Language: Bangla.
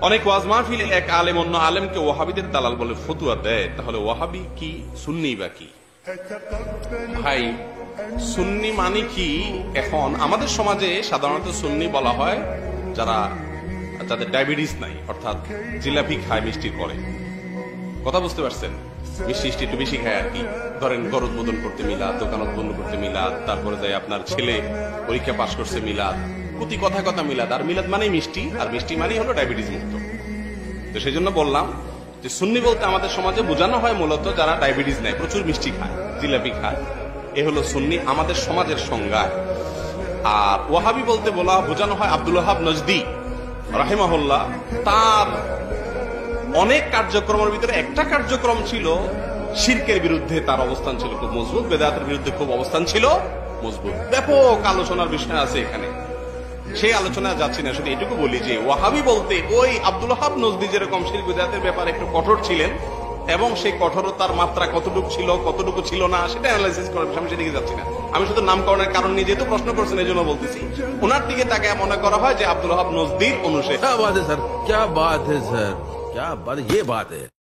অনেক ওয়াজ মাহফিলে এক আলেম অন্য আলেমকে ওয়াহাবিদের দালাল বলে ফতুয়া দেয়, তাহলে ওয়াহাবি কি সুন্নি বা কি? ভাই, সুন্নি মানে কি? এখন আমাদের সমাজে সাধারণত সুন্নি বলা হয় যাদের ডায়াবেটিস নাই, অর্থাৎ জিলাপি খায় মিষ্টির পরে। কথা বুঝতে পারছেন? মিষ্টি একটু বেশি খায় আর কি। ধরেন ঘর উদ্বোধন করতে মিলাদ, দোকান উদ্বোধন করতে মিলাদ, তারপরে যাই আপনার ছেলে পরীক্ষা পাশ করছে মিলাদ, প্রতি কথা মিলাদ। আর মিলাদ মানেই মিষ্টি, আর মিষ্টি মানেই হলো ডায়াবেটিস মুক্ত। তো সেই জন্য বললাম যে সুন্নি বলতে আমাদের সমাজে বোঝানো হয় মূলত যারা ডায়াবেটিস নেয়, প্রচুর মিষ্টি খায়, জিলাপি খায়, এ হলো সুন্নি আমাদের সমাজের সংজ্ঞায়। আর ওয়াহাবি বলতে বোঝানো হয় আব্দুল ওয়াহাব নজদি রাহিমাহুল্লাহ, তার অনেক কার্যক্রমের ভিতরে একটা কার্যক্রম ছিল শিরকের বিরুদ্ধে, তার অবস্থান ছিল খুব মজবুত, বেদাতের বিরুদ্ধে খুব অবস্থান ছিল মজবুত। ব্যাপক আলোচনার বিষয় আছে এখানে, সেই আলোচনায় যাচ্ছি না। শুধু এটুকু বলি যে ওয়াহাবি বলতে ওই আব্দুল ওয়াহাব নজদি যেরকম শিরক বিদআতের ব্যাপারে একটু কঠোর ছিলেন, এবং সেই কঠোরতার মাত্রা কতটুকু ছিল কতটুকু ছিল না সেটা অ্যানালাইসিস করার বিষয়, আমি সেদিকে যাচ্ছি না। আমি শুধু নামকরণের কারণ নিয়ে যেহেতু প্রশ্ন করছেন এই জন্য বলতেছি, ওনার দিকে তাকে মনে করা হয় যে আব্দুল ওয়াহাব নজদির অনুসারী। क्या बात है सर, क्या बात है सर, क्या बात, ये बात है।